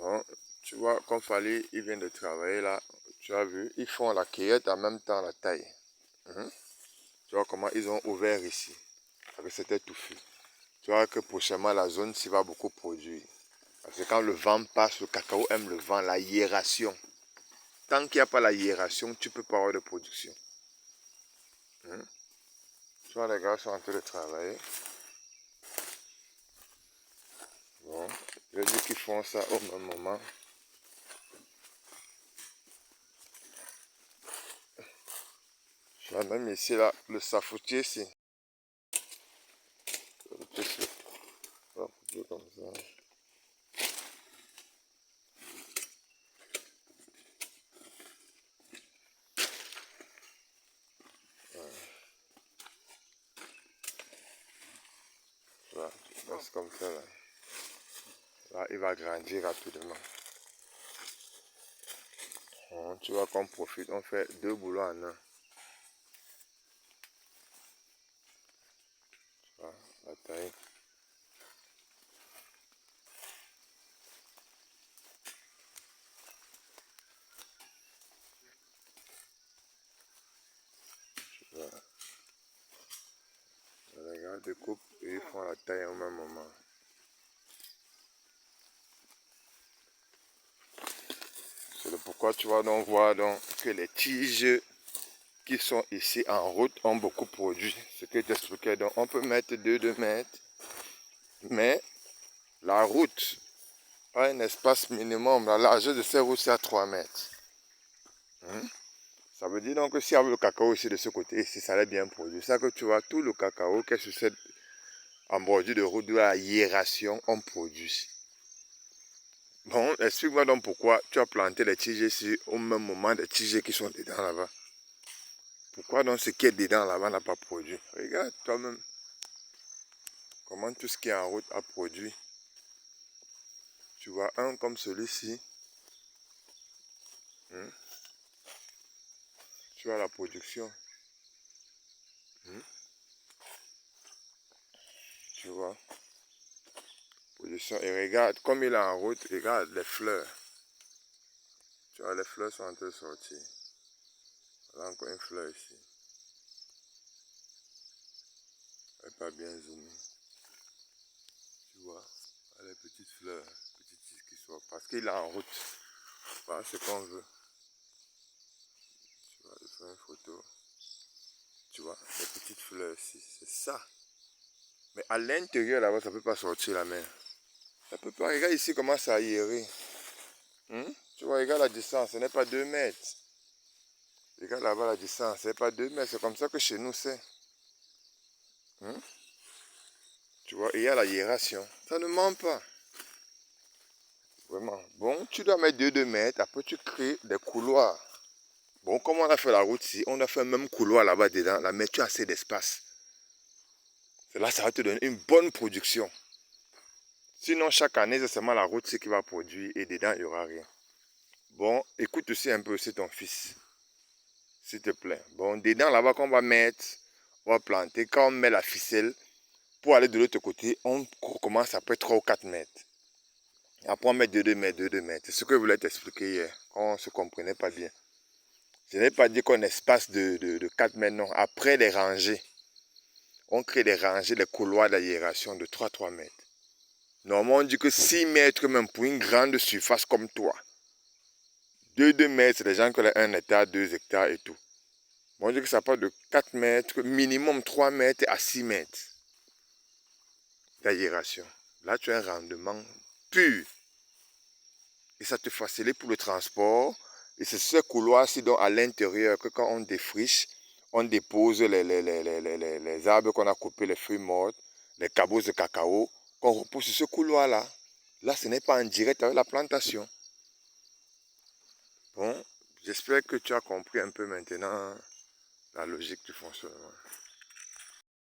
Bon, tu vois, comme Fali, il vient de travailler là, tu as vu, ils font la cueillette en même temps la taille. Tu vois comment ils ont ouvert ici, avec c'était touffu. Tu vois que prochainement la zone s'y va beaucoup produire. Parce que quand le vent passe, le cacao aime le vent, l'aération. Tant qu'il n'y a pas l'aération, tu ne peux pas avoir de production. Tu vois, les gars sont en train de travailler. Bon, je dis qu'ils font ça au même moment. Tu vois, même ici, là, le safoutier ici. Comme ça. Voilà, c'est comme ça là. Là, il va grandir rapidement. Bon, tu vois qu'on profite, on fait 2 boulots en un. Voilà, la taille. Voilà. Les gars découpent et ils font la taille au même moment. C'est pourquoi tu vas donc voir donc que les tiges qui sont ici en route ont beaucoup produit. Ce que je t'expliquais, donc on peut mettre 2 mètres, mais la route a un espace minimum, la largeur de ces routes c'est à 3 mètres. Ça veut dire donc que s'il y avait le cacao ici de ce côté, ici ça allait bien produire. C'est ça que tu vois, tout le cacao qui est sur cette en bordure de route de la aération, on produit. Bon, explique-moi donc pourquoi tu as planté les tiges ici au même moment des tiges qui sont dedans là-bas. Pourquoi donc ce qui est dedans là-bas n'a pas produit? Regarde toi-même comment tout ce qui est en route a produit. Tu vois, un comme celui-ci. Tu vois la production. Tu vois. Production. Et regarde, comme il est en route, regarde les fleurs. Tu vois, les fleurs sont en train de sortir. Voilà encore une fleur ici. Elle n'est pas bien zoomée. Tu vois, les petites fleurs, petites qui sortent. Parce qu'il est en route. Voilà ce qu'on veut. Tu vois, je fais une photo. Tu vois, les petites fleurs ici, c'est ça. Mais à l'intérieur là-bas, ça ne peut pas sortir la mer. Ça peut pas. Regarde ici comment ça aéré. Tu vois, regarde la distance, ce n'est pas 2 mètres. Regarde là-bas la distance, ce n'est pas 2 mètres. C'est comme ça que chez nous c'est. Tu vois, il y a l'aération. Ça ne ment pas. Vraiment. Bon, tu dois mettre 2 mètres. Après, tu crées des couloirs. Bon, comme on a fait la route ici, on a fait un même couloir là-bas dedans. Là, mais tu as assez d'espace. Là, ça va te donner une bonne production. Sinon, chaque année, c'est seulement la route qui va produire et dedans, il n'y aura rien. Bon, écoute aussi un peu aussi ton fils. S'il te plaît. Bon, dedans, là-bas, qu'on va mettre, on va planter. Quand on met la ficelle, pour aller de l'autre côté, on recommence après 3 ou 4 mètres. Après, on met 2 mètres, 2 mètres. C'est ce que je voulais t'expliquer hier, quand on ne se comprenait pas bien. Je n'ai pas dit qu'on espace de 4 mètres, non. Après les rangées, on crée des rangées, des couloirs d'aération de 3 mètres. Normalement, on dit que 6 mètres même pour une grande surface comme toi. 2 mètres, c'est les gens qui ont 1 hectare, 2 hectares et tout. Bon, on dit que ça part de 4 mètres, minimum 3 mètres à 6 mètres d'aération. Là, tu as un rendement pur. Et ça te facilite pour le transport. Et c'est ce couloir-ci à l'intérieur que quand on défriche, on dépose les arbres qu'on a coupés, les feuilles mortes, les cabots de cacao, qu'on repousse sur ce couloir-là. Là, ce n'est pas en direct avec la plantation. Bon, j'espère que tu as compris un peu maintenant la logique du fonctionnement.